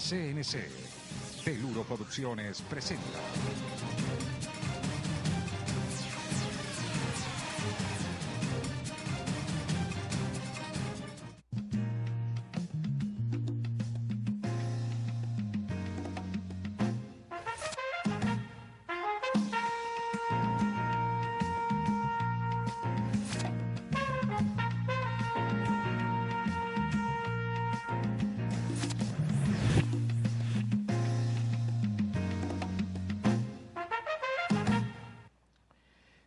CNC. Teluro Producciones presenta.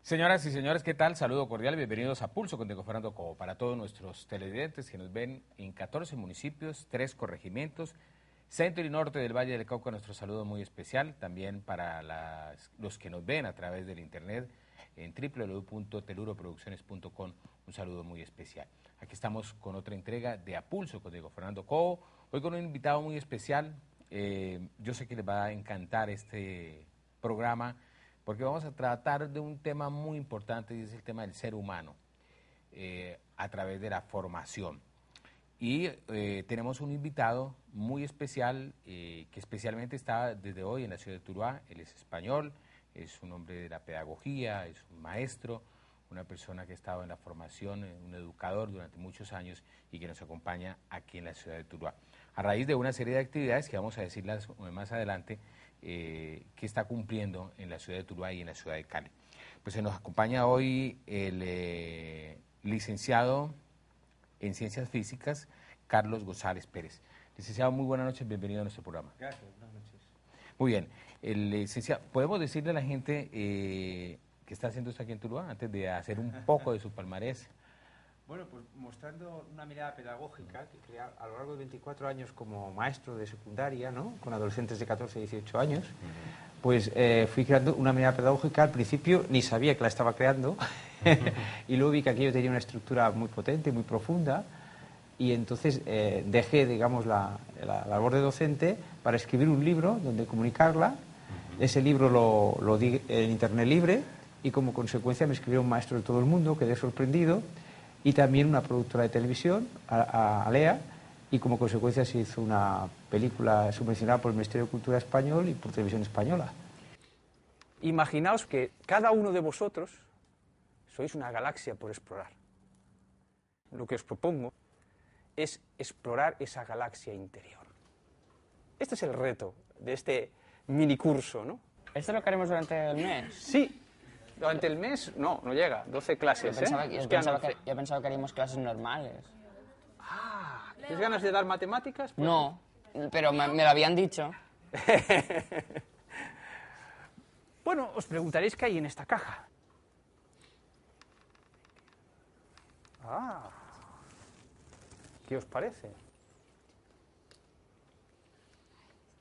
Señoras y señores, ¿qué tal? Saludo cordial, bienvenidos a Pulso con Diego Fernando Cobo. Para todos nuestros televidentes que nos ven en 14 municipios, 3 corregimientos, centro y norte del Valle del Cauca, nuestro saludo muy especial. También para los que nos ven a través del internet en www.teluroproducciones.com, un saludo muy especial. Aquí estamos con otra entrega de A Pulso con Diego Fernando Cobo, hoy con un invitado muy especial. Yo sé que les va a encantar este programa, porque vamos a tratar de un tema muy importante y es el tema del ser humano a través de la formación. Y tenemos un invitado muy especial que especialmente está desde hoy en la ciudad de Tuluá. Él es español, es un hombre de la pedagogía, es un maestro, una persona que ha estado en la formación, un educador durante muchos años y que nos acompaña aquí en la ciudad de Tuluá. A raíz de una serie de actividades que vamos a decirlas más adelante, que está cumpliendo en la ciudad de Tuluá y en la ciudad de Cali. Pues se nos acompaña hoy el licenciado en Ciencias Físicas, Carlos González Pérez. Licenciado, muy buenas noches, bienvenido a nuestro programa. Gracias, buenas noches. Muy bien, licenciado, ¿podemos decirle a la gente que está haciendo esto aquí en Tuluá, antes de hacer un poco de su palmarés? Bueno, pues mostrando una mirada pedagógica que a lo largo de 24 años como maestro de secundaria, ¿no?, con adolescentes de 14 y 18 años, pues fui creando una mirada pedagógica. Al principio ni sabía que la estaba creando y luego vi que aquello tenía una estructura muy potente, muy profunda, y entonces dejé, digamos, la labor de docente para escribir un libro donde comunicarla. Ese libro lo di en Internet libre y como consecuencia me escribió un maestro de todo el mundo, quedé sorprendido, y también una productora de televisión, Alea, y como consecuencia se hizo una película subvencionada por el Ministerio de Cultura Español y por Televisión Española. Imaginaos que cada uno de vosotros sois una galaxia por explorar. Lo que os propongo es explorar esa galaxia interior. Este es el reto de este minicurso, ¿no? ¿Esto lo que haremos durante el mes? Sí. Durante el mes, no llega, 12 clases, Yo pensaba que haríamos clases normales. Ah, ¿tienes ganas de dar matemáticas? Pues no, pero me lo habían dicho. Bueno, os preguntaréis qué hay en esta caja. Ah, ¿qué os parece?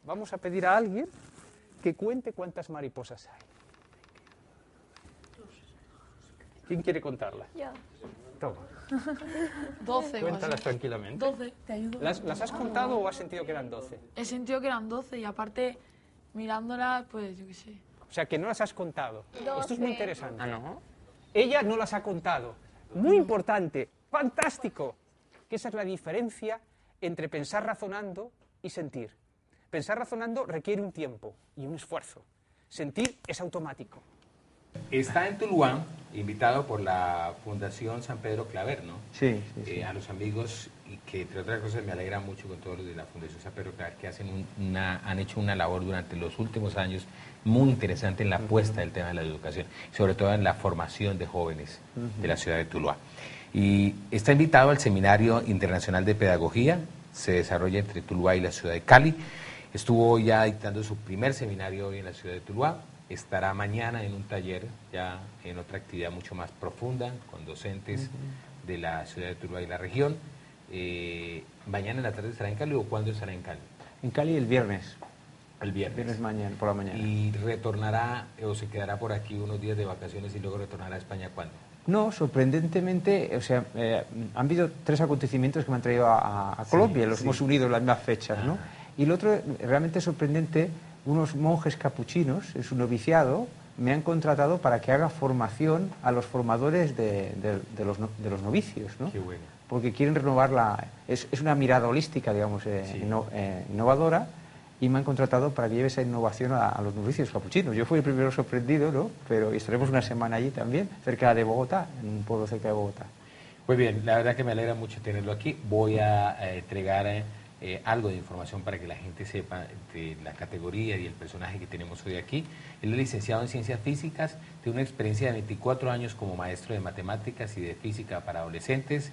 Vamos a pedir a alguien que cuente cuántas mariposas hay. ¿Quién quiere contarla? Yo. Toma. 12. Cuéntalas tranquilamente. 12, te ayudo. ¿Las has contado o has sentido que eran 12? He sentido que eran 12 y aparte, mirándolas, pues yo qué sé. O sea, que no las has contado. 12. Esto es muy interesante. ¿Ah, no? Ella no las ha contado. Muy importante. ¡Fantástico! Que esa es la diferencia entre pensar razonando y sentir. Pensar razonando requiere un tiempo y un esfuerzo. Sentir es automático. Está en Tuluá, invitado por la Fundación San Pedro Claver, ¿no? Sí. A los amigos, y que entre otras cosas me alegra mucho con todos los de la Fundación San Pedro Claver, que han hecho una labor durante los últimos años muy interesante en la apuesta del tema de la educación, sobre todo en la formación de jóvenes de la ciudad de Tuluá. Y está invitado al Seminario Internacional de Pedagogía, se desarrolla entre Tuluá y la ciudad de Cali. Estuvo ya dictando su primer seminario hoy en la ciudad de Tuluá. Estará mañana en un taller, ya en otra actividad mucho más profunda, con docentes de la ciudad de Tuluá y la región. ¿Mañana en la tarde estará en Cali o cuándo estará en Cali? En Cali el viernes. El viernes. Viernes mañana, por la mañana. ¿Y retornará o se quedará por aquí unos días de vacaciones y luego retornará a España cuándo? No, sorprendentemente, o sea, han habido 3 acontecimientos que me han traído a Colombia, los hemos unido en las mismas fechas, ¿no? Y lo otro, realmente sorprendente, unos monjes capuchinos, en su noviciado, me han contratado para que haga formación a los formadores de los novicios, ¿no? Qué bueno. porque quieren renovar es una mirada holística, digamos, innovadora, y me han contratado para que lleve esa innovación a los novicios capuchinos. Yo fui el primero sorprendido, ¿no? Pero estaremos una semana allí también, cerca de Bogotá, en un pueblo cerca de Bogotá. Muy bien, la verdad que me alegra mucho tenerlo aquí. Voy a entregar algo de información para que la gente sepa de la categoría y el personaje que tenemos hoy aquí. Él es licenciado en Ciencias Físicas, tiene una experiencia de 24 años como maestro de matemáticas y de física para adolescentes,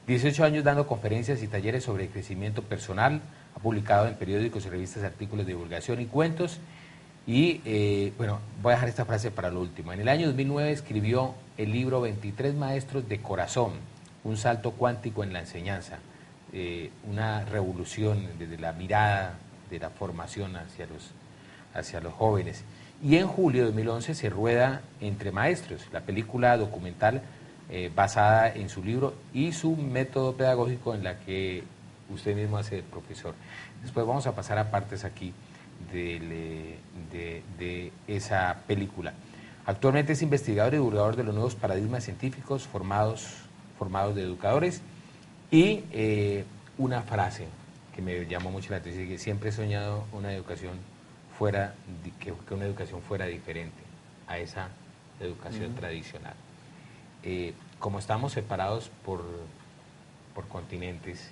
18 años dando conferencias y talleres sobre crecimiento personal, ha publicado en periódicos y revistas artículos de divulgación y cuentos. Y, bueno, voy a dejar esta frase para lo último. En el año 2009 escribió el libro 23 Maestros de Corazón, un salto cuántico en la enseñanza, una revolución desde la mirada de la formación hacia los jóvenes. Y en julio de 2011 se rueda Entre Maestros, la película documental basada en su libro y su método pedagógico en la que usted mismo hace de profesor. Después vamos a pasar a partes aquí de esa película. Actualmente es investigador y divulgador de los nuevos paradigmas científicos formados de educadores. Y una frase que me llamó mucho la atención, que siempre he soñado una educación que una educación fuera diferente a esa educación tradicional. Como estamos separados por continentes,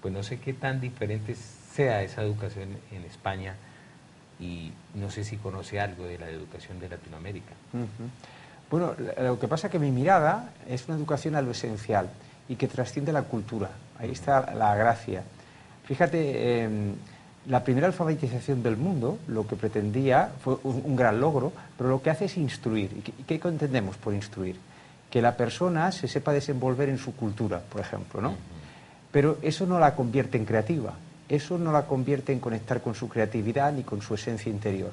pues no sé qué tan diferente sea esa educación en España, y no sé si conoce algo de la educación de Latinoamérica. Bueno, lo que pasa es que mi mirada es una educación a lo esencial y que trasciende la cultura. Ahí está la gracia. Fíjate, la primera alfabetización del mundo, lo que pretendía fue un gran logro, pero lo que hace es instruir. ¿Y qué entendemos por instruir? Que la persona se sepa desenvolver en su cultura, por ejemplo, ¿no? Pero eso no la convierte en creativa, eso no la convierte en conectar con su creatividad ni con su esencia interior.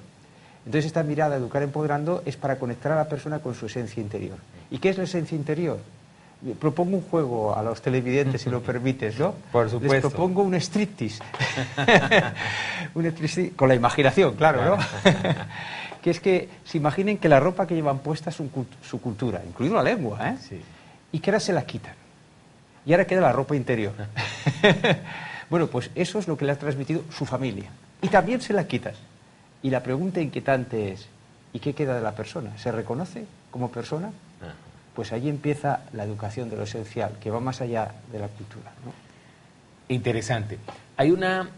Entonces esta mirada, Educar Empoderando, es para conectar a la persona con su esencia interior. ¿Y qué es la esencia interior? Propongo un juego a los televidentes, si lo permites, ¿no? Por supuesto. Les propongo un striptease. Un striptease con la imaginación, claro, ¿no? Que es que se imaginen que la ropa que llevan puesta es su cultura, incluido la lengua, ¿eh? Sí. Y que ahora se la quitan. Y ahora queda la ropa interior. Bueno, pues eso es lo que le ha transmitido su familia. Y también se la quitas. Y la pregunta inquietante es, ¿y qué queda de la persona? ¿Se reconoce como persona? Pues ahí empieza la educación de lo esencial, que va más allá de la cultura, ¿no? Interesante. Hay una,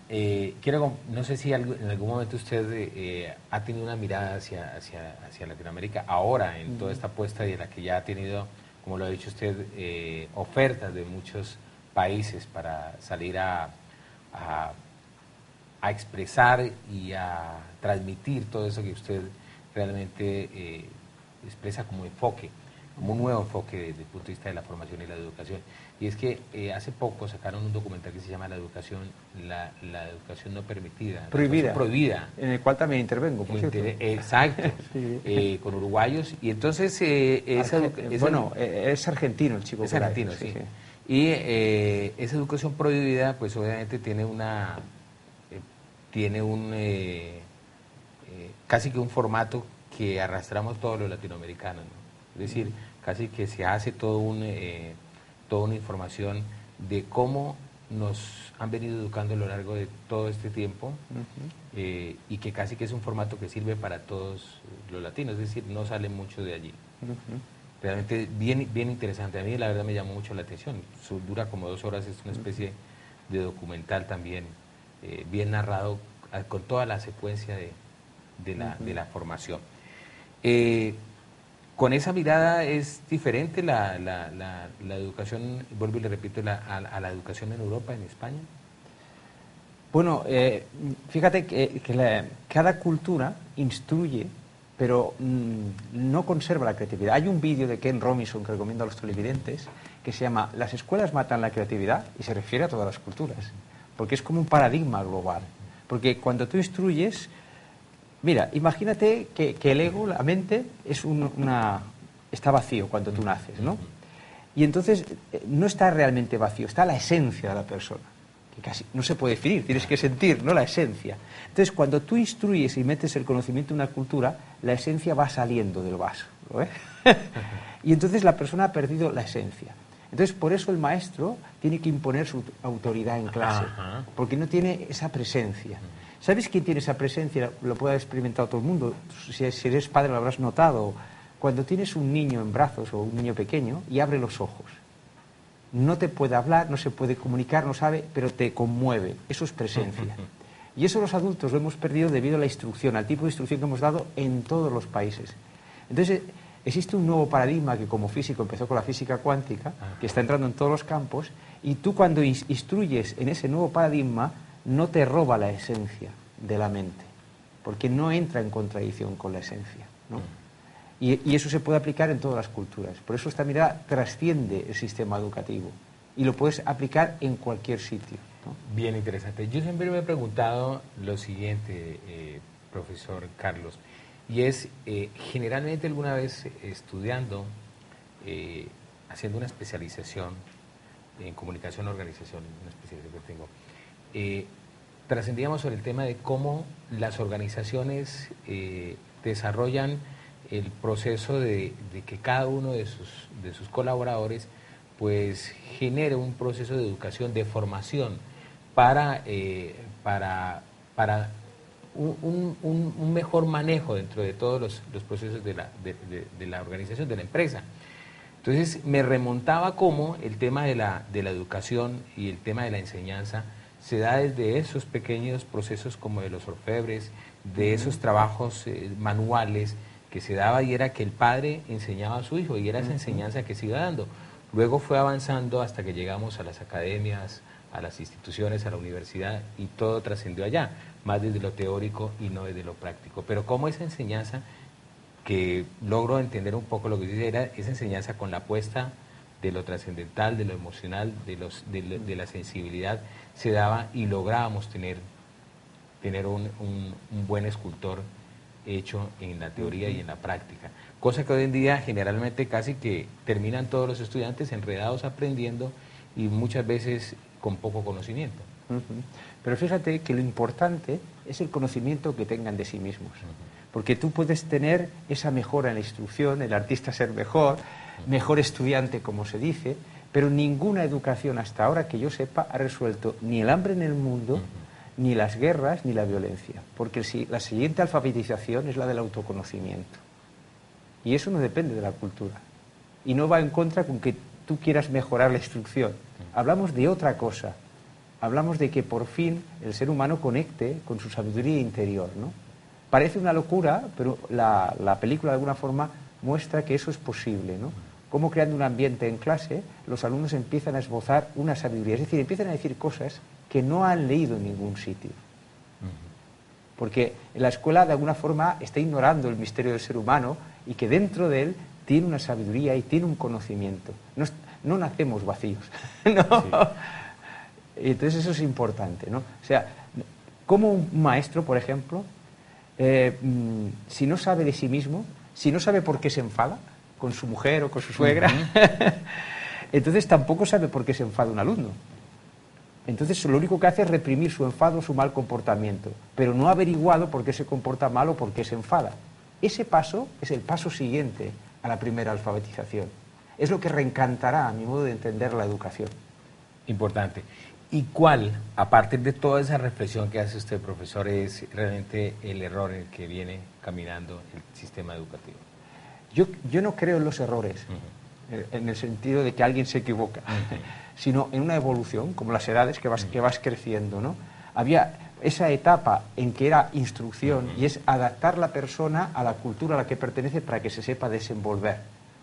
no sé si en algún momento usted ha tenido una mirada hacia Latinoamérica ahora, en toda esta apuesta de la que ya ha tenido, como lo ha dicho usted, ofertas de muchos países para salir a expresar y a transmitir todo eso que usted realmente expresa como enfoque, como un nuevo enfoque desde el punto de vista de la formación y la educación. Y es que hace poco sacaron un documental que se llama La educación no permitida. Prohibida. En el cual también intervengo, por cierto. Exacto. Sí. Con uruguayos. Y entonces... es argentino el chico. Es argentino, sí. Y esa educación prohibida, pues obviamente tiene casi que un formato que arrastramos todos los latinoamericanos, ¿no? Es decir, casi que se hace toda una información de cómo nos han venido educando a lo largo de todo este tiempo, y que casi que es un formato que sirve para todos los latinos, es decir, no sale mucho de allí. Realmente bien interesante. A mí la verdad me llamó mucho la atención. Dura como 2 horas, es una especie de documental también, bien narrado, con toda la secuencia de la formación. Con esa mirada es diferente la educación, vuelvo y le repito, a la educación en Europa, en España. Bueno, fíjate que cada cultura instruye, pero no conserva la creatividad. Hay un vídeo de Ken Robinson que recomiendo a los televidentes que se llama "Las escuelas matan la creatividad", y se refiere a todas las culturas, porque es como un paradigma global. Porque cuando tú instruyes... Mira, imagínate que el ego, la mente, está vacío cuando tú naces, ¿no? Y entonces no está realmente vacío, está la esencia de la persona, que casi no se puede definir, tienes que sentir, ¿no?, la esencia. Entonces, cuando tú instruyes y metes el conocimiento en una cultura, la esencia va saliendo del vaso, ¿lo ves? Y entonces la persona ha perdido la esencia. Entonces, por eso el maestro tiene que imponer su autoridad en clase, porque no tiene esa presencia. ¿Sabes quién tiene esa presencia? Lo puede haber experimentado todo el mundo. Si eres padre lo habrás notado. Cuando tienes un niño en brazos o un niño pequeño y abre los ojos. No te puede hablar, no se puede comunicar, no sabe, pero te conmueve. Eso es presencia. Y eso los adultos lo hemos perdido debido a la instrucción, al tipo de instrucción que hemos dado en todos los países. Entonces, existe un nuevo paradigma que como físico empezó con la física cuántica, que está entrando en todos los campos, y tú cuando instruyes en ese nuevo paradigma, no te roba la esencia de la mente, porque no entra en contradicción con la esencia, ¿no? Y eso se puede aplicar en todas las culturas. Por eso esta mirada trasciende el sistema educativo y lo puedes aplicar en cualquier sitio, ¿no? Bien interesante. Yo siempre me he preguntado lo siguiente, profesor Carlos, y es, generalmente alguna vez estudiando, haciendo una especialización en comunicación organización, una especialización que tengo, trascendíamos sobre el tema de cómo las organizaciones desarrollan el proceso de que cada uno de sus colaboradores pues genere un proceso de educación, de formación para un mejor manejo dentro de todos los procesos de la organización, de la empresa. Entonces me remontaba cómo el tema de la educación y el tema de la enseñanza se da desde esos pequeños procesos como de los orfebres, de esos trabajos manuales que se daba, y era que el padre enseñaba a su hijo y era esa enseñanza que se iba dando. Luego fue avanzando hasta que llegamos a las academias, a las instituciones, a la universidad, y todo trascendió allá, más desde lo teórico y no desde lo práctico. Pero cómo esa enseñanza, que logro entender un poco lo que dice, era esa enseñanza con la apuesta de lo trascendental, de lo emocional, de la sensibilidad, se daba y lográbamos tener un buen escultor hecho en la teoría y en la práctica. Cosa que hoy en día generalmente casi que terminan todos los estudiantes enredados aprendiendo y muchas veces con poco conocimiento. Pero fíjate que lo importante es el conocimiento que tengan de sí mismos. Porque tú puedes tener esa mejora en la instrucción, el artista ser mejor estudiante, como se dice, pero ninguna educación hasta ahora que yo sepa ha resuelto ni el hambre en el mundo, ni las guerras, ni la violencia. Porque la siguiente alfabetización es la del autoconocimiento. Y eso no depende de la cultura. Y no va en contra con que tú quieras mejorar la instrucción. Hablamos de otra cosa. Hablamos de que por fin el ser humano conecte con su sabiduría interior, ¿no? Parece una locura, pero la película de alguna forma muestra que eso es posible, ¿no? Cómo creando un ambiente en clase, los alumnos empiezan a esbozar una sabiduría. Es decir, empiezan a decir cosas que no han leído en ningún sitio. Porque la escuela de alguna forma está ignorando el misterio del ser humano y que dentro de él tiene una sabiduría y tiene un conocimiento. No nacemos vacíos, ¿no? Sí. Y entonces eso es importante, ¿no? O sea, como un maestro, por ejemplo, si no sabe de sí mismo, si no sabe por qué se enfada con su mujer o con su suegra, entonces tampoco sabe por qué se enfada un alumno. Entonces lo único que hace es reprimir su enfado, su mal comportamiento, pero no ha averiguado por qué se comporta mal o por qué se enfada. Ese paso es el paso siguiente a la primera alfabetización. Es lo que reencantará, a mi modo de entender, la educación. Importante. ¿Y cuál, a partir de toda esa reflexión que hace usted, profesor, es realmente el error en el que viene caminando el sistema educativo? Yo no creo en los errores, en el sentido de que alguien se equivoca, sino en una evolución, como las edades que vas creciendo, ¿no? Había esa etapa en que era instrucción y es adaptar la persona a la cultura a la que pertenece para que se sepa desenvolver.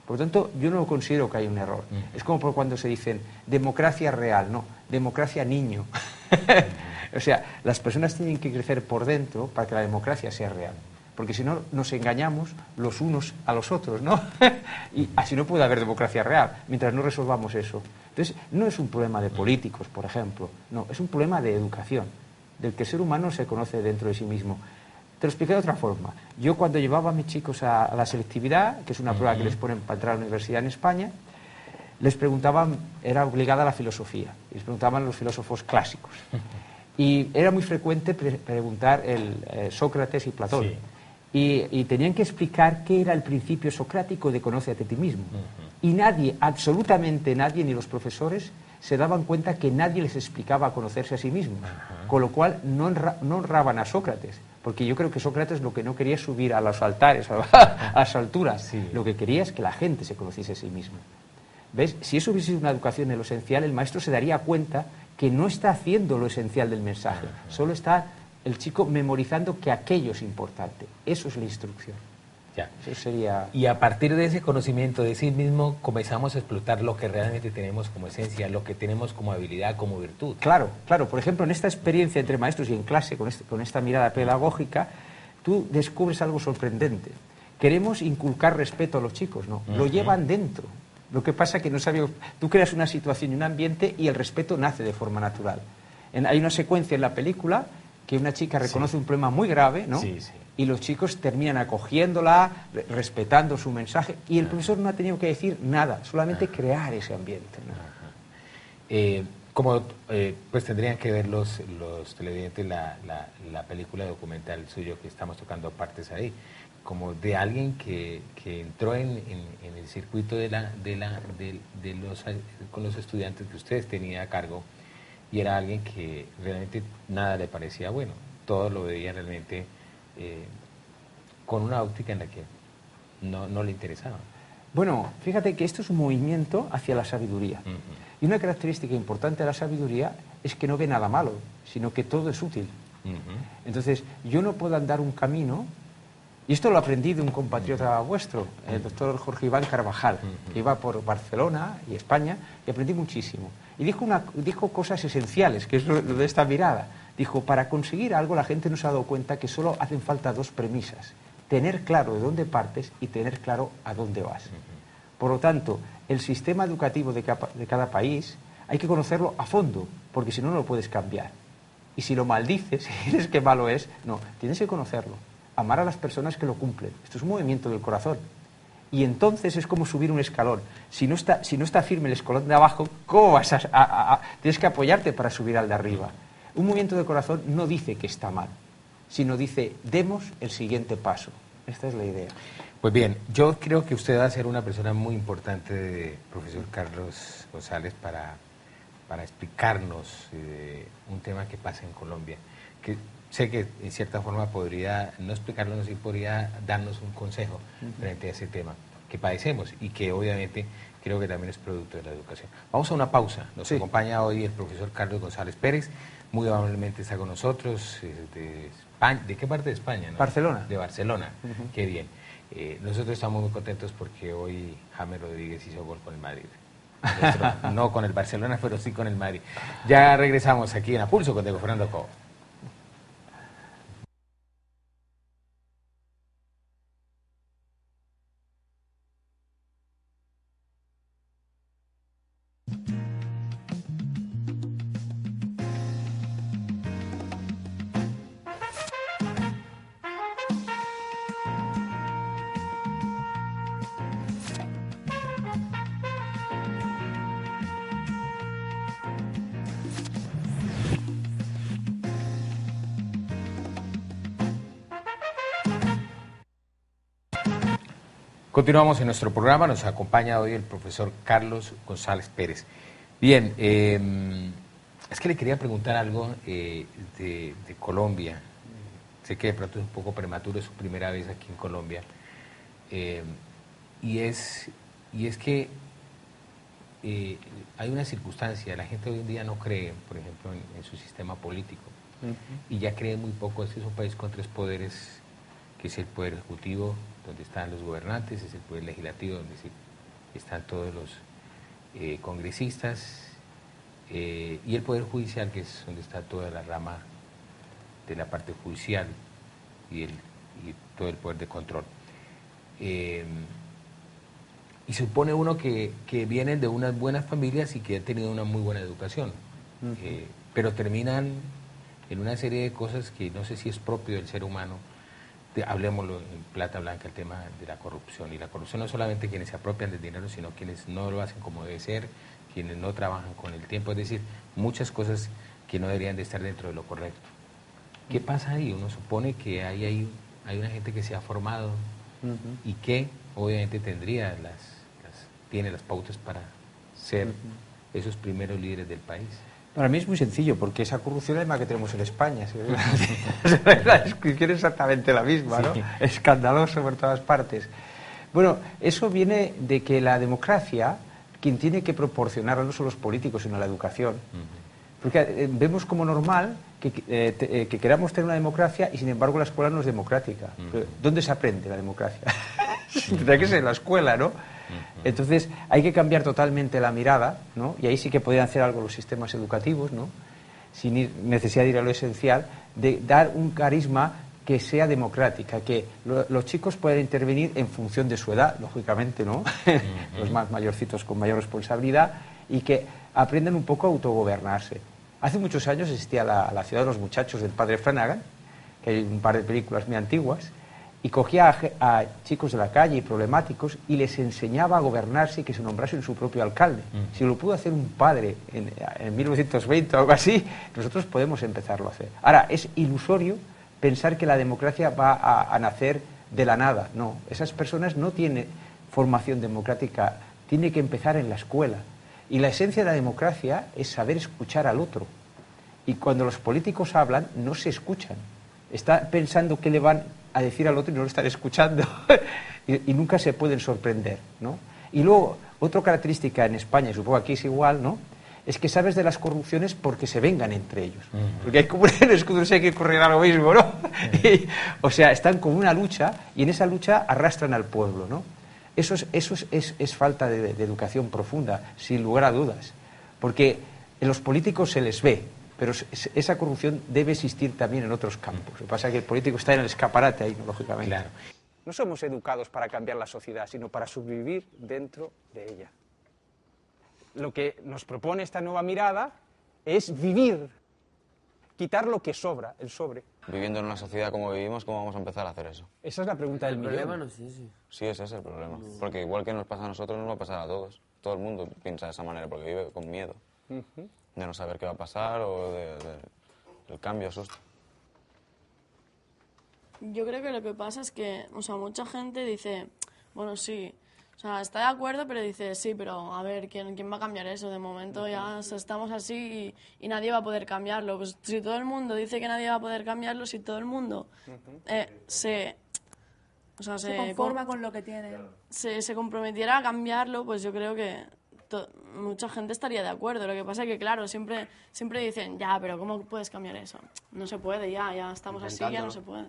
Por lo tanto, yo no considero que haya un error. Es como por cuando se dicen democracia real, no, democracia niño. O sea, las personas tienen que crecer por dentro para que la democracia sea real. Porque si no, nos engañamos los unos a los otros, ¿no? Y así no puede haber democracia real, mientras no resolvamos eso. Entonces, no es un problema de políticos, por ejemplo, no, es un problema de educación, del que el ser humano se conoce dentro de sí mismo. Te lo expliqué de otra forma. Yo cuando llevaba a mis chicos a la selectividad, que es una prueba que les ponen para entrar a la universidad en España, les preguntaban, era obligada a la filosofía, y les preguntaban los filósofos clásicos. Y era muy frecuente preguntar Sócrates y Platón. Sí. Y tenían que explicar qué era el principio socrático de conócete a ti mismo. Y nadie, absolutamente nadie, ni los profesores, se daban cuenta que nadie les explicaba a conocerse a sí mismos, con lo cual no honraban a Sócrates, porque yo creo que Sócrates lo que no quería es subir a los altares, a las alturas, Sí. lo que quería es que la gente se conociese a sí misma. ¿Ves? Si eso hubiese sido una educación en lo esencial, el maestro se daría cuenta que no está haciendo lo esencial del mensaje, solo está el chico memorizando que aquello es importante. Eso es la instrucción. Ya. Eso sería... Y a partir de ese conocimiento de sí mismo comenzamos a explotar lo que realmente tenemos como esencia, lo que tenemos como habilidad, como virtud. Claro, claro. Por ejemplo, en esta experiencia entre maestros y en clase, con esta mirada pedagógica, tú descubres algo sorprendente. Queremos inculcar respeto a los chicos, ¿no? Lo llevan dentro. Lo que pasa es que no sabemos... Tú creas una situación y un ambiente y el respeto nace de forma natural. Hay una secuencia en la película que una chica reconoce un problema muy grave, ¿no? Sí, sí. Y los chicos terminan acogiéndola, respetando su mensaje, y el profesor no ha tenido que decir nada, solamente crear ese ambiente, ¿no? Pues tendrían que ver los televidentes la película documental suyo, que estamos tocando partes ahí, como de alguien que entró en el circuito con los estudiantes que ustedes tenían a cargo, y era alguien que realmente nada le parecía bueno, todo lo veía realmente con una óptica en la que no le interesaba. Bueno, fíjate que esto es un movimiento hacia la sabiduría. Y una característica importante de la sabiduría es que no ve nada malo, sino que todo es útil. Entonces, yo no puedo andar un camino, y esto lo aprendí de un compatriota vuestro, el doctor Jorge Iván Carvajal, que iba por Barcelona y España, y aprendí muchísimo. Y dijo cosas esenciales, que es lo de esta mirada. Dijo, para conseguir algo la gente no se ha dado cuenta que solo hacen falta dos premisas: tener claro de dónde partes y tener claro a dónde vas. Por lo tanto, el sistema educativo de cada país hay que conocerlo a fondo, porque si no, no lo puedes cambiar. Y si lo maldices, si dices que malo es, no, tienes que conocerlo. Amar a las personas que lo cumplen. Esto es un movimiento del corazón. Y entonces es como subir un escalón. Si no está firme el escalón de abajo, ¿cómo vas tienes que apoyarte para subir al de arriba? Un movimiento del corazón no dice que está mal, sino dice, demos el siguiente paso. Esta es la idea. Pues bien, yo creo que usted va a ser una persona muy importante, profesor Carlos González, para explicarnos un tema que pasa en Colombia, que sé que en cierta forma podría, no explicarlo, no sí podría darnos un consejo frente a ese tema que padecemos y que obviamente creo que también es producto de la educación. Vamos a una pausa. Nos acompaña hoy el profesor Carlos González Pérez, muy amablemente está con nosotros, de España. ¿De qué parte de España? ¿No? Barcelona. De Barcelona, qué bien. Nosotros estamos muy contentos porque hoy James Rodríguez hizo gol con el Madrid. No con el Barcelona, pero sí con el Madrid. Ya regresamos aquí en A Pulso con Diego Fernando Cobo. Continuamos en nuestro programa, nos acompaña hoy el profesor Carlos González Pérez. Bien, es que le quería preguntar algo de Colombia. Sé que de pronto es un poco prematuro, es su primera vez aquí en Colombia. Y es que hay una circunstancia, la gente hoy en día no cree, por ejemplo, en su sistema político. Y ya cree muy poco. Este es un país con tres poderes, que es el poder ejecutivo, donde están los gobernantes, es el poder legislativo, donde están todos los congresistas, y el poder judicial, que es donde está toda la rama de la parte judicial y todo el poder de control. Y supone uno que vienen de unas buenas familias y que han tenido una muy buena educación, pero terminan en una serie de cosas que no sé si es propio del ser humano. Hablemoslo en plata blanca, el tema de la corrupción. Y la corrupción no es solamente quienes se apropian del dinero, sino quienes no lo hacen como debe ser, quienes no trabajan con el tiempo, es decir, muchas cosas que no deberían de estar dentro de lo correcto. ¿Qué pasa ahí? Uno supone que hay una gente que se ha formado y que obviamente tiene las pautas para ser esos primeros líderes del país? Para mí es muy sencillo, porque esa corrupción es la que tenemos en España. La descripción es exactamente la misma, ¿no? Sí. Escandaloso por todas partes. Bueno, eso viene de que la democracia, quien tiene que proporcionarla no son los políticos, sino la educación. Porque vemos como normal que queramos tener una democracia y sin embargo la escuela no es democrática. Pero, ¿dónde se aprende la democracia? Tendrá que ser en la escuela, ¿no? Entonces hay que cambiar totalmente la mirada, ¿no? Y ahí sí que podrían hacer algo los sistemas educativos, ¿no? Sin necesidad de ir a lo esencial, de dar un carisma que sea democrática, que los chicos puedan intervenir en función de su edad, lógicamente, ¿no? Los más mayorcitos con mayor responsabilidad, y que aprendan un poco a autogobernarse. Hace muchos años existía la ciudad de los muchachos del padre Flanagan, que hay un par de películas muy antiguas, y cogía a chicos de la calle y problemáticos y les enseñaba a gobernarse y que se nombrasen su propio alcalde. Si lo pudo hacer un padre en 1920 o algo así, nosotros podemos empezarlo a hacer. Ahora, es ilusorio pensar que la democracia va a nacer de la nada. No, esas personas no tienen formación democrática, tiene que empezar en la escuela. Y la esencia de la democracia es saber escuchar al otro. Y cuando los políticos hablan, no se escuchan. Está pensando qué le van a decir al otro y no lo están escuchando. y nunca se pueden sorprender, ¿no? Y luego, otra característica en España, y supongo aquí es igual, ¿no?, es que sabes de las corrupciones porque se vengan entre ellos. Porque hay como un escudo, no sé que ocurrirá lo mismo, ¿no? O sea, están con una lucha y en esa lucha arrastran al pueblo, ¿no? Eso es falta de educación profunda, sin lugar a dudas. Porque en los políticos se les ve, pero esa corrupción debe existir también en otros campos. Lo que pasa es que el político está en el escaparate ahí, ¿no? Lógicamente. Claro. No somos educados para cambiar la sociedad, sino para sobrevivir dentro de ella. Lo que nos propone esta nueva mirada es vivir, quitar lo que sobra, el sobre. Viviendo en una sociedad como vivimos, ¿cómo vamos a empezar a hacer eso? Esa es la pregunta del millón. El problema no es ese. Sí, ese es el problema. Porque igual que nos pasa a nosotros, nos va a pasar a todos. Todo el mundo piensa de esa manera porque vive con miedo. De no saber qué va a pasar o del cambio asusta. Yo creo que lo que pasa es que, o sea, mucha gente dice, bueno, sí, o sea, está de acuerdo, pero dice, sí, pero a ver, ¿quién va a cambiar eso? De momento ya estamos así y nadie va a poder cambiarlo. Pues si todo el mundo dice que nadie va a poder cambiarlo, si todo el mundo se conforma con lo que tiene. se comprometiera a cambiarlo, pues yo creo que mucha gente estaría de acuerdo. Lo que pasa es que, claro, siempre dicen, ya, pero ¿cómo puedes cambiar eso? No se puede, ya estamos así, ya no se puede.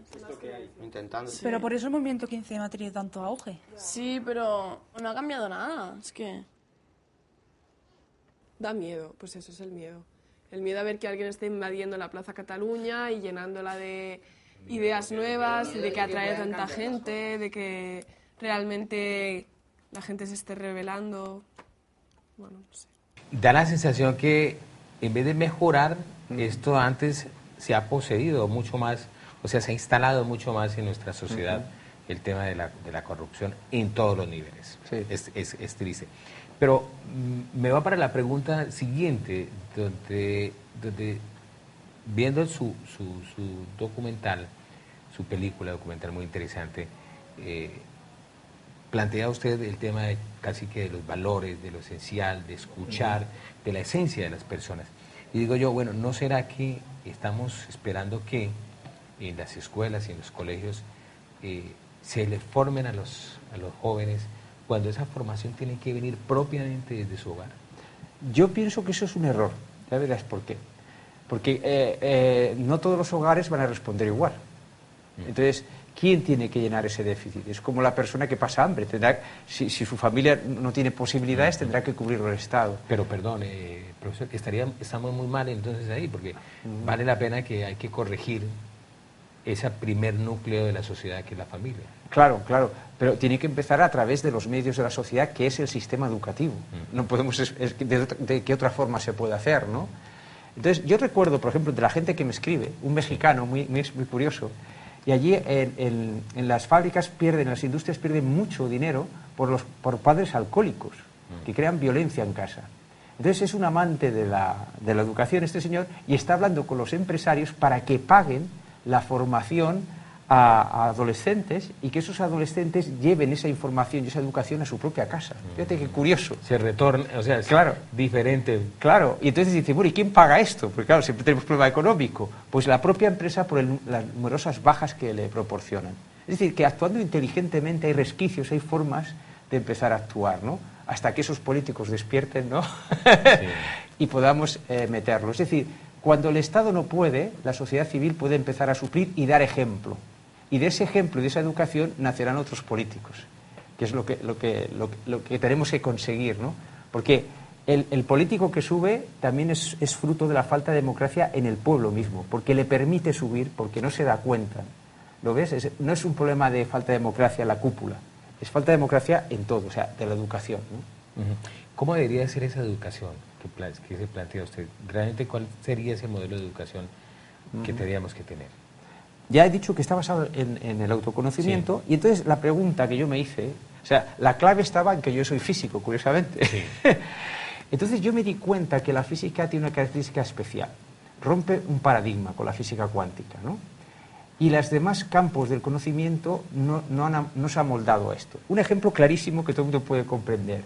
Intentando. Sí. Pero por eso el movimiento 15M ha tenido tanto auge. Sí, pero no ha cambiado nada, es que... Da miedo, pues eso es el miedo. El miedo a ver que alguien esté invadiendo la Plaza Cataluña y llenándola de ideas nuevas, de que atrae a tanta gente, de que realmente la gente se esté rebelando. Bueno, no sé. Da la sensación que en vez de mejorar, esto antes se ha poseído mucho más, o sea, se ha instalado mucho más en nuestra sociedad el tema de la corrupción en todos los niveles. Sí. Es triste. Pero me va para la pregunta siguiente, donde viendo su documental, su película documental muy interesante, plantea usted el tema de casi que de los valores, de lo esencial, de escuchar, de la esencia de las personas. Y digo yo, bueno, ¿no será que estamos esperando que en las escuelas y en los colegios se les formen a los jóvenes cuando esa formación tiene que venir propiamente desde su hogar? Yo pienso que eso es un error. Ya verás por qué. Porque no todos los hogares van a responder igual. Entonces, ¿quién tiene que llenar ese déficit? Es como la persona que pasa hambre. Si su familia no tiene posibilidades, tendrá que cubrirlo el Estado. Pero perdón, profesor, estamos muy mal entonces ahí, porque vale la pena que hay que corregir ese primer núcleo de la sociedad que es la familia. Claro, pero tiene que empezar a través de los medios de la sociedad, que es el sistema educativo. No podemos, de qué otra forma se puede hacer, ¿no? Entonces, yo recuerdo, por ejemplo, de la gente que me escribe, un mexicano muy curioso, y allí en las fábricas en las industrias pierden mucho dinero por padres alcohólicos, que crean violencia en casa. Entonces es un amante de la educación este señor y está hablando con los empresarios para que paguen la formación a adolescentes y que esos adolescentes lleven esa información y esa educación a su propia casa. Fíjate qué curioso. Se retorna, o sea, es claro, diferente. Claro, y entonces dice, bueno, ¿y quién paga esto? Porque claro, siempre tenemos problema económico. Pues la propia empresa por las numerosas bajas que le proporcionan. Es decir, que actuando inteligentemente hay resquicios, hay formas de empezar a actuar, ¿no? Hasta que esos políticos despierten, ¿no? Sí. Y podamos meterlo. Es decir, cuando el Estado no puede, la sociedad civil puede empezar a suplir y dar ejemplo. Y de ese ejemplo y de esa educación nacerán otros políticos, que es lo que tenemos que conseguir, ¿no? Porque el político que sube también es fruto de la falta de democracia en el pueblo mismo, porque le permite subir, porque no se da cuenta. ¿Lo ves? No es un problema de falta de democracia en la cúpula, es falta de democracia en todo, o sea, de la educación, ¿no? ¿Cómo debería ser esa educación que se plantea usted? ¿Realmente cuál sería ese modelo de educación que tendríamos que tener? Ya he dicho que está basado en el autoconocimiento, sí. Y entonces la pregunta que yo me hice, o sea, la clave estaba en que yo soy físico, curiosamente. Sí. Entonces yo me di cuenta que la física tiene una característica especial, rompe un paradigma con la física cuántica, ¿no? Y los demás campos del conocimiento no se han moldado a esto. Un ejemplo clarísimo que todo el mundo puede comprender.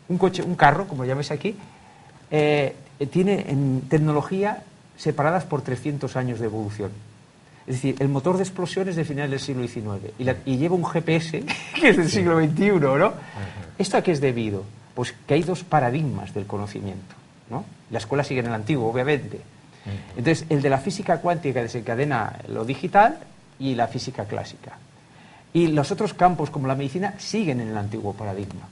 Un carro, como llames aquí, tiene en tecnología separadas por 300 años de evolución. Es decir, el motor de explosión es de finales del siglo XIX y lleva un GPS que es del siglo XXI, ¿no? ¿Esto a qué es debido? Pues que hay dos paradigmas del conocimiento, ¿no? La escuela sigue en el antiguo, obviamente. Entonces, el de la física cuántica desencadena lo digital y la física clásica. Y los otros campos, como la medicina, siguen en el antiguo paradigma.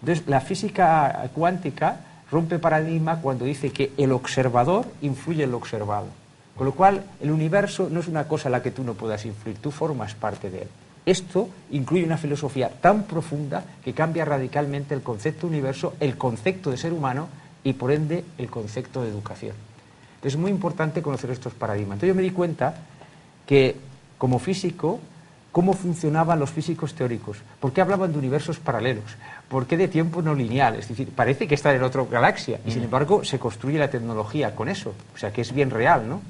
Entonces, la física cuántica rompe paradigma cuando dice que el observador influye en lo observado. Con lo cual, el universo no es una cosa a la que tú no puedas influir, tú formas parte de él. Esto incluye una filosofía tan profunda que cambia radicalmente el concepto de universo, el concepto de ser humano y, por ende, el concepto de educación. Es muy importante conocer estos paradigmas. Entonces yo me di cuenta que, como físico, cómo funcionaban los físicos teóricos, por qué hablaban de universos paralelos, por qué de tiempo no lineal, es decir, parece que están en otra galaxia y sin embargo se construye la tecnología con eso, o sea que es bien real, ¿no?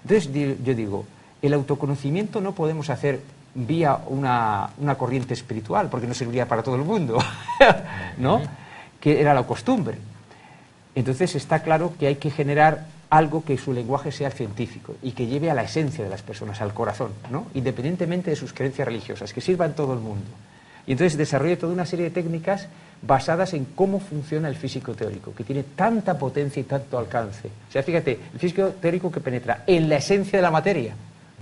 Entonces yo digo, el autoconocimiento no podemos hacer vía una corriente espiritual, porque no serviría para todo el mundo, ¿no? Que era la costumbre. Entonces está claro que hay que generar algo que su lenguaje sea científico y que lleve a la esencia de las personas, al corazón, ¿no? Independientemente de sus creencias religiosas, que sirva en todo el mundo. Y entonces desarrolla toda una serie de técnicas basadas en cómo funciona el físico teórico, que tiene tanta potencia y tanto alcance. O sea, fíjate, el físico teórico que penetra en la esencia de la materia,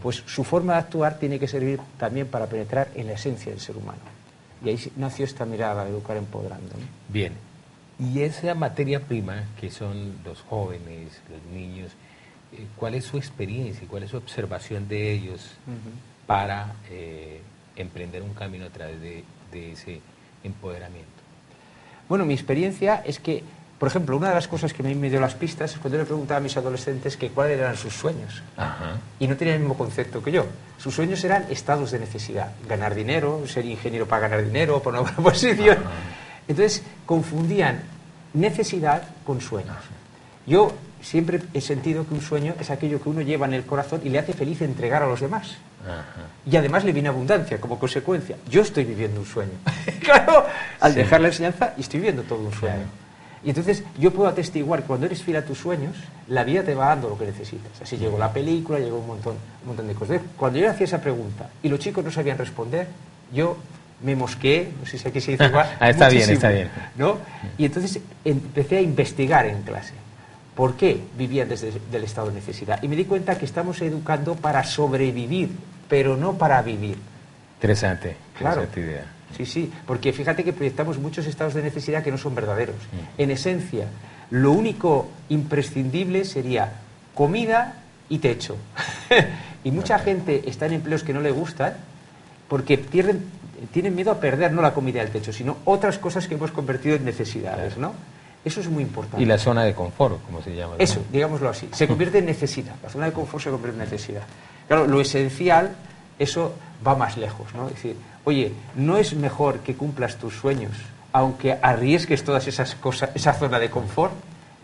pues su forma de actuar tiene que servir también para penetrar en la esencia del ser humano. Y ahí nació esta mirada de educar empoderando, ¿no? Bien. Y esa materia prima, que son los jóvenes, los niños, ¿cuál es su experiencia y cuál es su observación de ellos para emprender un camino a través de ese empoderamiento? Bueno, mi experiencia es que, por ejemplo, una de las cosas que a mí me dio las pistas es cuando le preguntaba a mis adolescentes que cuáles eran sus sueños. Y no tenían el mismo concepto que yo. Sus sueños eran estados de necesidad, ganar dinero, ser ingeniero para ganar dinero, por una buena posición. Entonces confundían necesidad con sueños. Yo siempre he sentido que un sueño es aquello que uno lleva en el corazón y le hace feliz entregar a los demás. Y además le viene abundancia como consecuencia. Yo estoy viviendo un sueño. Claro, al dejar la enseñanza estoy viviendo todo un sueño. Y entonces yo puedo atestiguar que cuando eres fiel a tus sueños, la vida te va dando lo que necesitas. Así llegó la película, llegó un montón de cosas. Cuando yo hacía esa pregunta y los chicos no sabían responder, yo me mosqueé, no sé si aquí se dice igual. Está bien, está bien. ¿No? Y entonces empecé a investigar en clase. ¿Por qué vivían desde el estado de necesidad? Y me di cuenta que estamos educando para sobrevivir, pero no para vivir. Interesante, claro. Interesante idea. Sí, sí, porque fíjate que proyectamos muchos estados de necesidad que no son verdaderos. En esencia, lo único imprescindible sería comida y techo. Y mucha gente está en empleos que no le gustan porque tienen miedo a perder no la comida y el techo, sino otras cosas que hemos convertido en necesidades, ¿no? Eso es muy importante. Y la zona de confort, como se llama. Eso, digámoslo así, se convierte en necesidad. La zona de confort se convierte en necesidad. Claro, lo esencial, eso va más lejos, ¿no? Es decir, oye, ¿no es mejor que cumplas tus sueños aunque arriesgues todas esas cosas, esa zona de confort?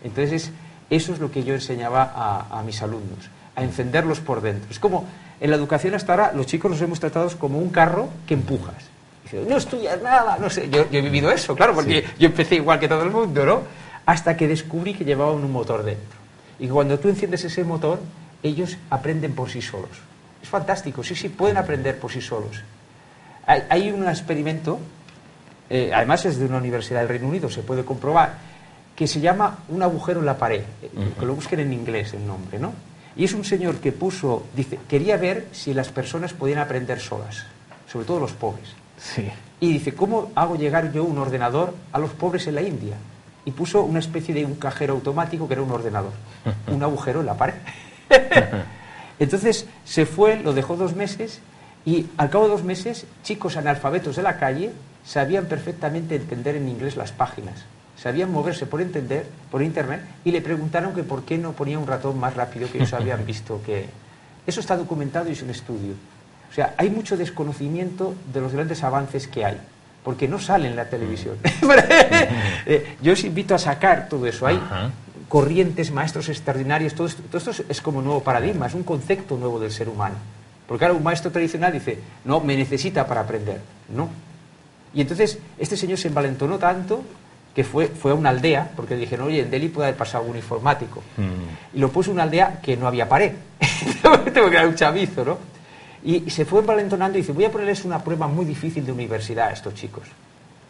Entonces, eso es lo que yo enseñaba a mis alumnos, a encenderlos por dentro. Es como en la educación hasta ahora los chicos los hemos tratado como un carro que empujas. Dice, no estudias nada, no sé. Yo he vivido eso, claro, porque yo empecé igual que todo el mundo, ¿no? Hasta que descubrí que llevaban un motor dentro. Y cuando tú enciendes ese motor, ellos aprenden por sí solos. Es fantástico, sí, pueden aprender por sí solos. Hay un experimento, además es de una universidad del Reino Unido, se puede comprobar, que se llama un agujero en la pared, que lo busquen en inglés el nombre, ¿no? Y es un señor que puso, dice, quería ver si las personas podían aprender solas, sobre todo los pobres. Sí. Y dice, ¿cómo hago llegar yo un ordenador a los pobres en la India? Y puso una especie de un cajero automático que era un ordenador, un agujero en la pared. Entonces se fue, lo dejó 2 meses y al cabo de 2 meses chicos analfabetos de la calle sabían perfectamente entender en inglés las páginas, sabían moverse por internet y le preguntaron que por qué no ponía un ratón más rápido que ellos habían visto que... Eso está documentado y es un estudio. O sea, hay mucho desconocimiento de los grandes avances que hay, porque no sale en la televisión. Yo os invito a sacar todo eso. Hay corrientes, maestros extraordinarios, todo esto es como un nuevo paradigma, es un concepto nuevo del ser humano. Porque ahora un maestro tradicional dice, no, me necesita para aprender. No. Y entonces este señor se envalentonó tanto que fue a una aldea, porque le dijeron, oye, en Delhi puede haber pasado algún informático. Y lo puso en una aldea que no había pared. Tengo que dar un chavizo, ¿no? Y se fue envalentonando y dice, voy a ponerles una prueba muy difícil de universidad a estos chicos.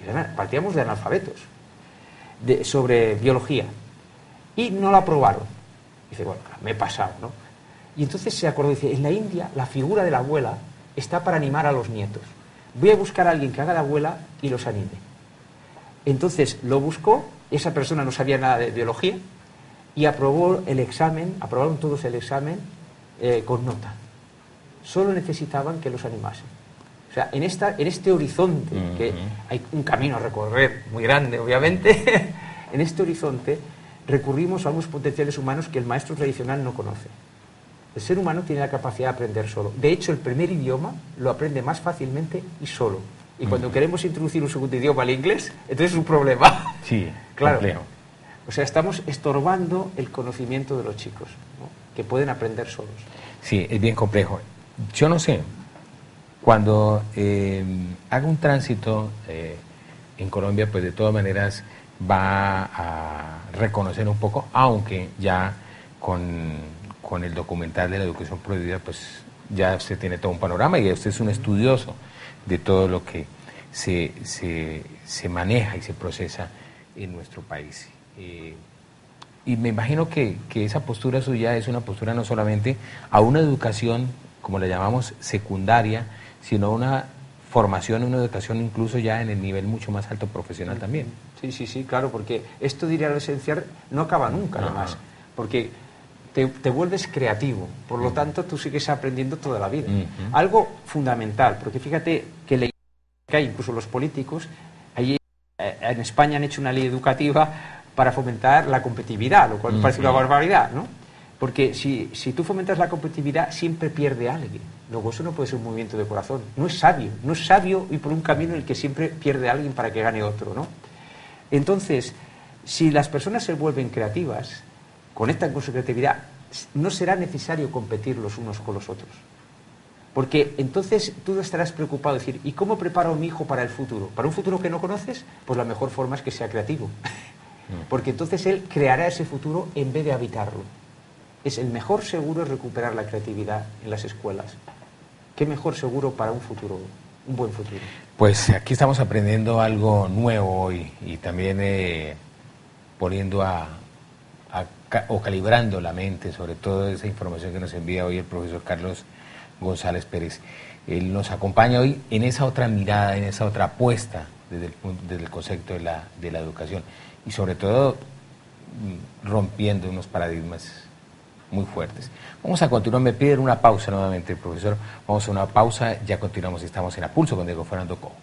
Y partíamos de analfabetos, sobre biología. Y no la aprobaron. Dice, bueno, me he pasado, ¿no? Y entonces se acordó, dice, en la India la figura de la abuela está para animar a los nietos. Voy a buscar a alguien que haga de abuela y los anime. Entonces lo buscó, esa persona no sabía nada de biología y aprobó el examen, aprobaron todos el examen con nota. Solo necesitaban que los animasen. O sea, en este horizonte, que hay un camino a recorrer muy grande, obviamente, en este horizonte recurrimos a unos potenciales humanos que el maestro tradicional no conoce. El ser humano tiene la capacidad de aprender solo. De hecho, el primer idioma lo aprende más fácilmente y solo. Y cuando queremos introducir un segundo idioma, el inglés, entonces es un problema. Sí, claro. complejo. O sea, estamos estorbando el conocimiento de los chicos, ¿no? Que pueden aprender solos. Sí, es bien complejo. Yo no sé, cuando haga un tránsito en Colombia, pues de todas maneras va a reconocer un poco, aunque ya con el documental de la educación prohibida, pues ya usted tiene todo un panorama y usted es un estudioso de todo lo que se maneja y se procesa en nuestro país. Y me imagino que esa postura suya es una postura no solamente a una educación, como la llamamos, secundaria, sino una formación, una educación incluso ya en el nivel mucho más alto profesional también. Sí, claro, porque esto de ir a lo esencial no acaba nunca, además, porque te vuelves creativo, por lo tanto tú sigues aprendiendo toda la vida. Algo fundamental, porque fíjate que incluso los políticos, allí en España han hecho una ley educativa para fomentar la competitividad, lo cual me parece una barbaridad, ¿no? Porque si tú fomentas la competitividad, siempre pierde alguien. Luego eso no puede ser un movimiento de corazón. No es sabio ir por un camino en el que siempre pierde alguien para que gane otro, ¿no? Entonces, si las personas se vuelven creativas, conectan con su creatividad, no será necesario competir los unos con los otros. Porque entonces tú estarás preocupado de decir, ¿y cómo preparo a mi hijo para el futuro? ¿Para un futuro que no conoces? Pues la mejor forma es que sea creativo. Porque entonces él creará ese futuro en vez de habitarlo. Es el mejor seguro recuperar la creatividad en las escuelas. ¿Qué mejor seguro para un futuro, un buen futuro? Pues aquí estamos aprendiendo algo nuevo hoy y también poniendo o calibrando la mente sobre toda esa información que nos envía hoy el profesor Carlos González Pérez. Él nos acompaña hoy en esa otra mirada, en esa otra apuesta desde el concepto de la educación y sobre todo rompiendo unos paradigmas muy fuertes. Vamos a continuar, me piden una pausa nuevamente, profesor. Vamos a una pausa, ya continuamos, estamos en A Pulso con Diego Fernando Cobo.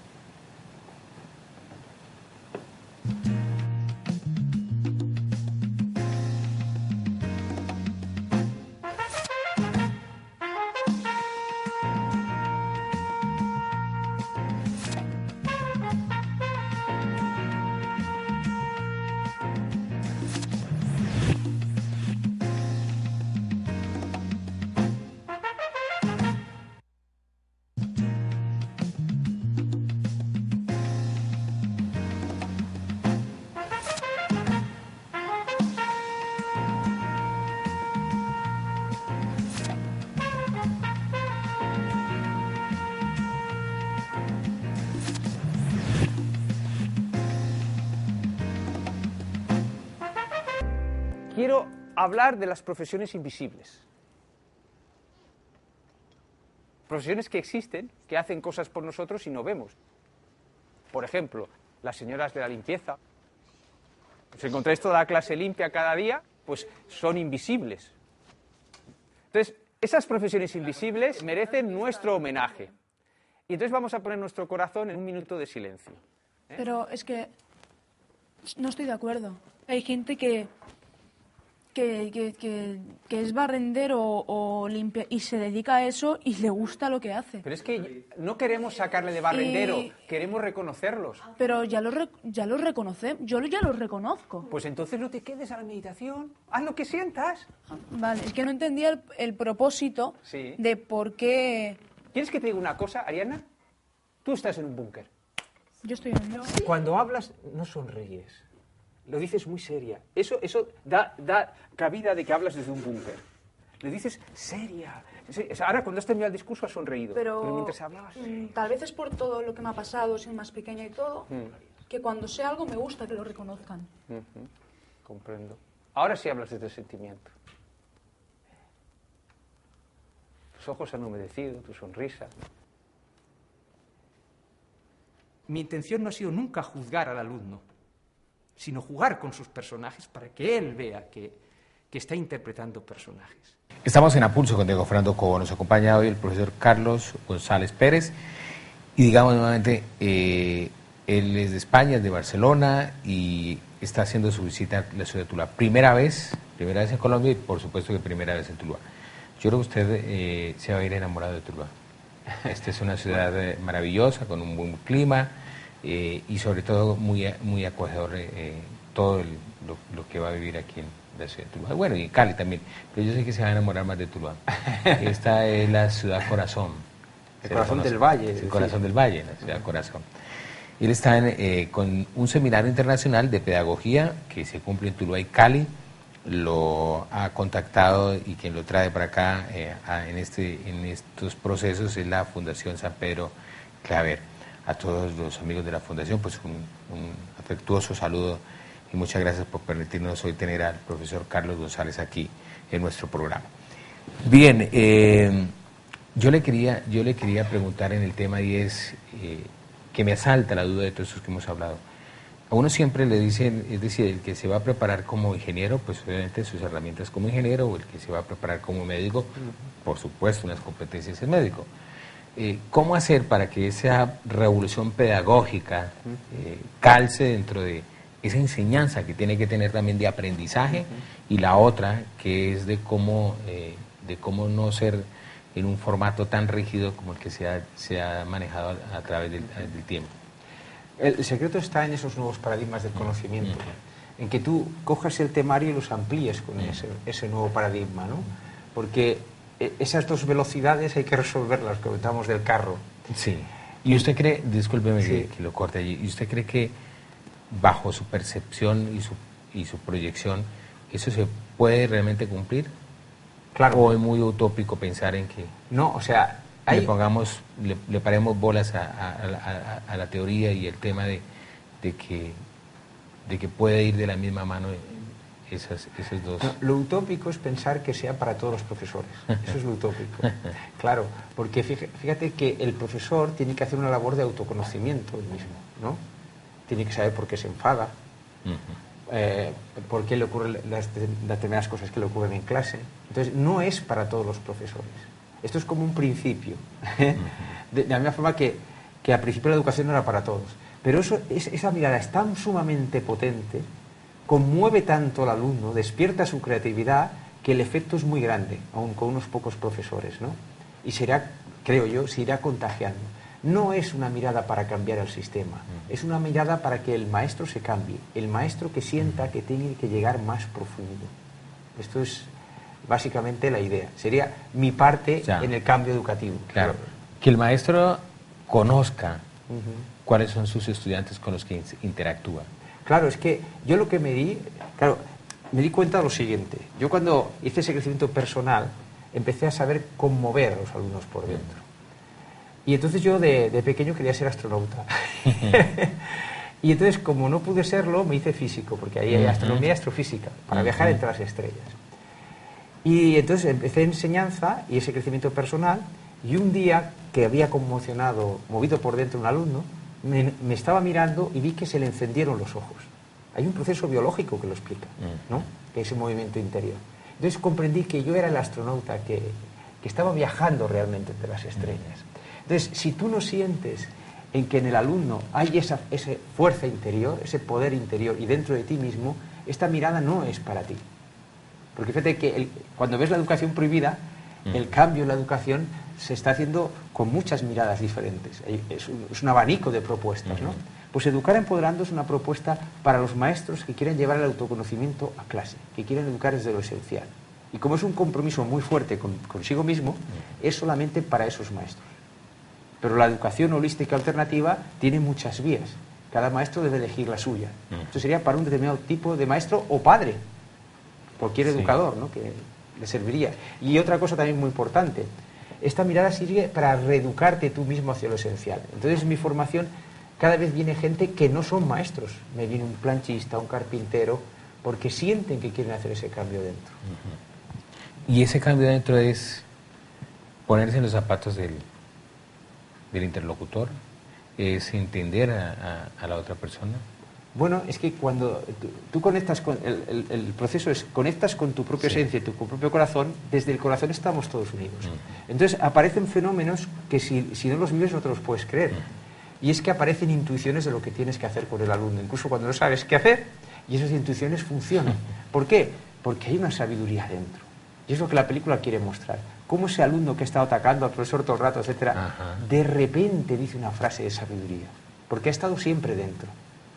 quiero hablar de las profesiones invisibles. Profesiones que existen, que hacen cosas por nosotros y no vemos. Por ejemplo, las señoras de la limpieza. Si encontráis toda la clase limpia cada día, pues son invisibles. Entonces, esas profesiones invisibles merecen nuestro homenaje. Y entonces vamos a poner nuestro corazón en un minuto de silencio. Pero es que no estoy de acuerdo. Hay gente que es barrendero o limpia y se dedica a eso y le gusta lo que hace. Pero es que no queremos sacarle de barrendero, queremos reconocerlos. Pero ya los reconocemos, yo ya los reconozco. Pues entonces no te quedes a la meditación, haz lo que sientas. Vale, es que no entendía el propósito de por qué... ¿Quieres que te diga una cosa, Ariana? Tú estás en un búnker. Yo estoy en un búnker. Cuando hablas, no sonríes. Lo dices muy seria. Eso da cabida de que hablas desde un búnker. Lo dices seria. Ahora, cuando has terminado el discurso, has sonreído. Pero mientras hablabas... tal vez es por todo lo que me ha pasado, siendo más pequeña y todo, que cuando sé algo me gusta que lo reconozcan. Comprendo. Ahora sí hablas desde el sentimiento. Tus ojos han humedecido, tu sonrisa. Mi intención no ha sido nunca juzgar al alumno, sino jugar con sus personajes para que él vea que está interpretando personajes. Estamos en A Pulso con Diego Fernando Cobo. Nos acompaña hoy el profesor Carlos González Pérez. Y digamos nuevamente, él es de España, es de Barcelona y está haciendo su visita a la ciudad de Tuluá. Primera vez en Colombia y por supuesto que primera vez en Tuluá. Yo creo que usted se va a ir enamorado de Tuluá. Esta es una ciudad maravillosa, con un buen clima y sobre todo muy acogedor todo lo que va a vivir aquí en la ciudad de Tuluá. Bueno, y Cali también, pero yo sé que se va a enamorar más de Tuluá. Esta es la ciudad corazón. El corazón del valle. El corazón del valle, la ciudad corazón. Él está con un seminario internacional de pedagogía que se cumple en Tuluá y Cali. Lo ha contactado y quien lo trae para acá en estos procesos es la Fundación San Pedro Claver. A todos los amigos de la Fundación, pues un afectuoso saludo y muchas gracias por permitirnos hoy tener al profesor Carlos González aquí en nuestro programa. Bien, yo le quería preguntar en el tema y es que me asalta la duda de todos estos que hemos hablado. A uno siempre le dicen, es decir, el que se va a preparar como ingeniero, pues obviamente sus herramientas como ingeniero, o el que se va a preparar como médico, por supuesto, unas competencias es médico. ¿Cómo hacer para que esa revolución pedagógica calce dentro de esa enseñanza que tiene que tener también de aprendizaje y la otra que es de cómo no ser en un formato tan rígido como el que se ha manejado a través del tiempo? El secreto está en esos nuevos paradigmas del conocimiento, en que tú cojas el temario y los amplíes con ese nuevo paradigma, ¿no? Porque esas dos velocidades hay que resolverlas, comentamos del carro. Sí. ¿Y usted cree, discúlpeme que lo corte allí, ¿y usted cree que bajo su percepción y su proyección eso se puede realmente cumplir? Claro. ¿O es muy utópico pensar en que... No, o sea... le paremos bolas a la teoría y el tema de que puede ir de la misma mano esos dos. No, lo utópico es pensar que sea para todos los profesores. Eso es lo utópico. Claro, porque fíjate que el profesor tiene que hacer una labor de autoconocimiento él mismo, ¿no? Tiene que saber por qué se enfada, por qué le ocurren las determinadas cosas que le ocurren en clase. Entonces, no es para todos los profesores. Esto es como un principio, de la misma forma que al principio la educación no era para todos. Pero esa mirada es tan sumamente potente, conmueve tanto al alumno, despierta su creatividad, que el efecto es muy grande, aun con unos pocos profesores, ¿no? Y creo yo, se irá contagiando. No es una mirada para cambiar el sistema, es una mirada para que el maestro se cambie, el maestro que sienta que tiene que llegar más profundo. Esto es... básicamente la idea. Sería mi parte en el cambio educativo. Claro. Que el maestro conozca cuáles son sus estudiantes con los que interactúa. Claro, es que yo lo que me di cuenta de lo siguiente. Yo cuando hice ese crecimiento personal, empecé a saber conmover a los alumnos por dentro. Y entonces yo de pequeño quería ser astronauta. Y entonces, como no pude serlo, me hice físico, porque ahí hay astronomía y astrofísica, para viajar entre las estrellas. Y entonces empecé enseñanza y ese crecimiento personal, y un día que había conmocionado, movido por dentro un alumno, me estaba mirando y vi que se le encendieron los ojos. Hay un proceso biológico que lo explica, ¿no? Que es el movimiento interior. Entonces comprendí que yo era el astronauta que estaba viajando realmente entre las estrellas. Entonces, si tú no sientes en que en el alumno hay esa fuerza interior, ese poder interior, y dentro de ti mismo, esta mirada no es para ti. Porque fíjate que cuando ves la educación prohibida, el cambio en la educación se está haciendo con muchas miradas diferentes. Es un abanico de propuestas, ¿no? Pues Educar Empoderando es una propuesta para los maestros que quieren llevar el autoconocimiento a clase, que quieren educar desde lo esencial. Y como es un compromiso muy fuerte consigo mismo, es solamente para esos maestros. Pero la educación holística alternativa tiene muchas vías. Cada maestro debe elegir la suya. Esto sería para un determinado tipo de maestro o padre, cualquier educador, ¿no? Que le serviría. Y otra cosa también muy importante, esta mirada sirve para reeducarte tú mismo hacia lo esencial. Entonces, en mi formación cada vez viene gente que no son maestros. Me viene un planchista, un carpintero, porque sienten que quieren hacer ese cambio dentro. Y ese cambio dentro es ponerse en los zapatos del interlocutor, es entender a la otra persona. Bueno, es que cuando tú conectas con el proceso es conectas con tu propia esencia, tu propio corazón, desde el corazón estamos todos unidos. Entonces aparecen fenómenos que si no los vives no te los puedes creer. Y es que aparecen intuiciones de lo que tienes que hacer con el alumno, incluso cuando no sabes qué hacer, y esas intuiciones funcionan. ¿Por qué? Porque hay una sabiduría dentro. Y es lo que la película quiere mostrar. Cómo ese alumno que ha estado atacando al profesor todo el rato, etcétera, de repente dice una frase de sabiduría. Porque ha estado siempre dentro.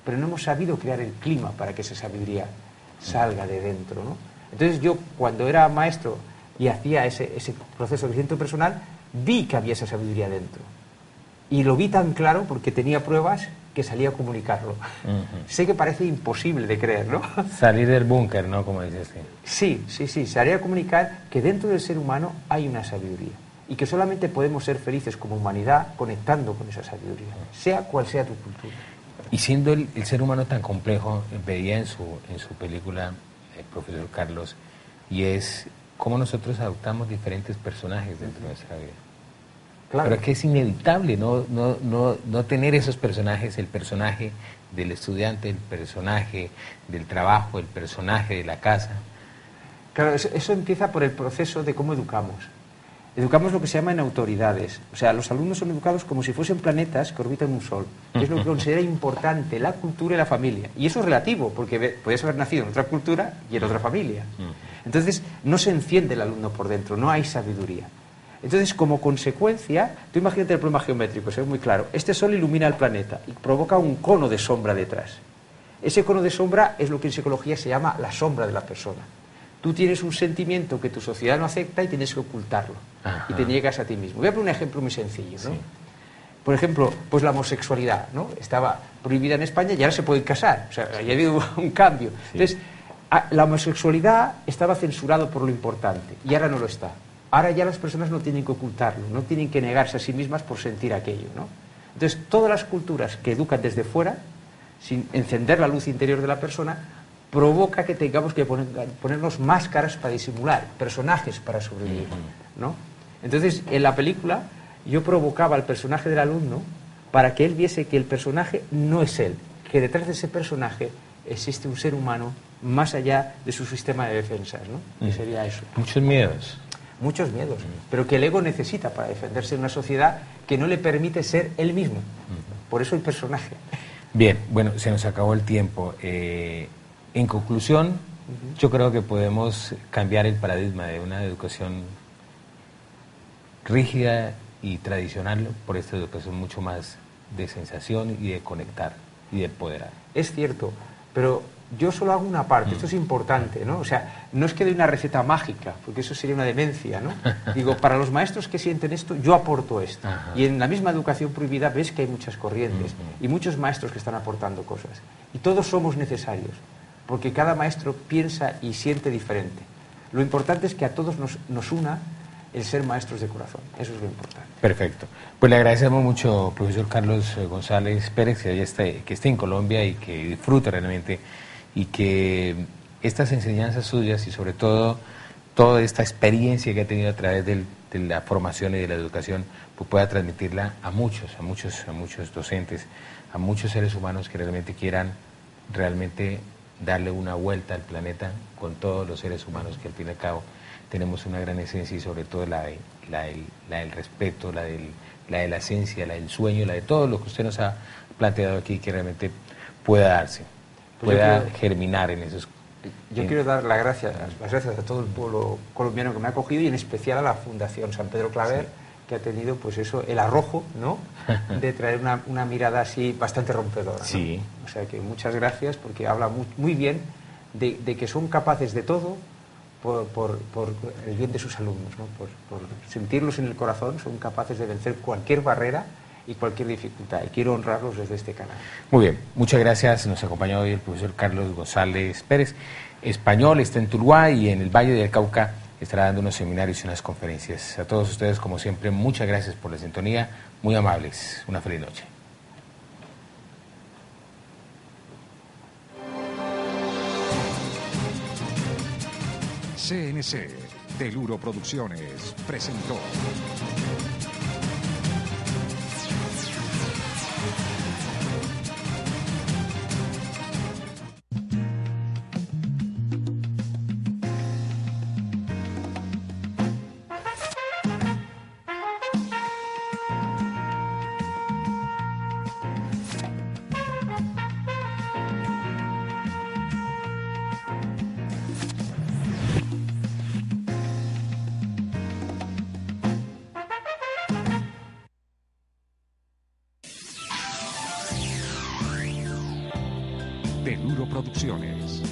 Pero no hemos sabido crear el clima para que esa sabiduría salga de dentro, ¿no? Entonces yo, cuando era maestro y hacía ese proceso de crecimiento personal, vi que había esa sabiduría dentro. Y lo vi tan claro porque tenía pruebas que salía a comunicarlo. Sé que parece imposible de creer, ¿no? Salir del búnker, ¿no? Como dices. Sí, salía a comunicar que dentro del ser humano hay una sabiduría y que solamente podemos ser felices como humanidad conectando con esa sabiduría, sea cual sea tu cultura. Y siendo el ser humano tan complejo, veía en su película el profesor Carlos, y es cómo nosotros adoptamos diferentes personajes dentro de nuestra vida. Claro. Pero es que es inevitable no tener esos personajes, el personaje del estudiante, el personaje del trabajo, el personaje de la casa. Claro, eso empieza por el proceso de cómo educamos. Educamos lo que se llama en autoridades. O sea, los alumnos son educados como si fuesen planetas que orbitan un sol. Es lo que considera importante la cultura y la familia. Y eso es relativo, porque puedes haber nacido en otra cultura y en otra familia. Entonces, no se enciende el alumno por dentro, no hay sabiduría. Entonces, como consecuencia, tú imagínate el problema geométrico, se ve muy claro. Este sol ilumina el planeta y provoca un cono de sombra detrás. Ese cono de sombra es lo que en psicología se llama la sombra de la persona. Tú tienes un sentimiento que tu sociedad no acepta y tienes que ocultarlo. Y te niegas a ti mismo. Voy a poner un ejemplo muy sencillo, ¿no? Por ejemplo, pues la homosexualidad, ¿no? Estaba prohibida en España y ahora se pueden casar. O sea, ha habido un cambio. Entonces, la homosexualidad estaba censurado por lo importante y ahora no lo está. Ahora ya las personas no tienen que ocultarlo, no tienen que negarse a sí mismas por sentir aquello, ¿no? Entonces, todas las culturas que educan desde fuera, sin encender la luz interior de la persona, provoca que tengamos que ponernos máscaras para disimular, personajes para sobrevivir, ¿no? Entonces, en la película, yo provocaba al personaje del alumno para que él viese que el personaje no es él, que detrás de ese personaje existe un ser humano más allá de su sistema de defensas, ¿no? Que sería eso. Muchos miedos. Muchos miedos, pero que el ego necesita para defenderse en una sociedad que no le permite ser él mismo. Por eso el personaje. Bien, bueno, se nos acabó el tiempo. En conclusión, yo creo que podemos cambiar el paradigma de una educación rígida y tradicional por esta educación mucho más de sensación y de conectar y de empoderar. Es cierto, pero yo solo hago una parte, esto es importante, ¿no? O sea, no es que dé una receta mágica, porque eso sería una demencia, ¿no? Digo, para los maestros que sienten esto, yo aporto esto. Y en la misma educación prohibida ves que hay muchas corrientes y muchos maestros que están aportando cosas. Y todos somos necesarios, porque cada maestro piensa y siente diferente. Lo importante es que a todos nos una el ser maestros de corazón. Eso es lo importante. Perfecto. Pues le agradecemos mucho, profesor Carlos González Pérez, que esté en Colombia y que disfrute realmente y que estas enseñanzas suyas y sobre todo toda esta experiencia que ha tenido a través de la formación y de la educación, pues pueda transmitirla a muchos docentes, a muchos seres humanos que realmente quieran darle una vuelta al planeta con todos los seres humanos que al fin y al cabo tenemos una gran esencia y sobre todo la del respeto, la de la esencia, la del sueño, la de todo lo que usted nos ha planteado aquí que realmente pueda darse, pueda germinar en esos. Yo quiero dar las gracias a todo el pueblo colombiano que me ha acogido y en especial a la Fundación San Pedro Claver, que ha tenido pues eso, el arrojo, ¿no?, de traer una mirada así bastante rompedora, ¿no? Sí. O sea que muchas gracias porque habla muy bien de que son capaces de todo por el bien de sus alumnos, ¿no? Por sentirlos en el corazón, son capaces de vencer cualquier barrera y cualquier dificultad, y quiero honrarlos desde este canal. Muy bien, muchas gracias. Nos acompañó hoy el profesor Carlos González Pérez, español, está en Tuluá y en el Valle del Cauca estará dando unos seminarios y unas conferencias. A todos ustedes, como siempre, muchas gracias por la sintonía, muy amables, una feliz noche. CNC, Teluro Producciones, presentó. Teluro Producciones.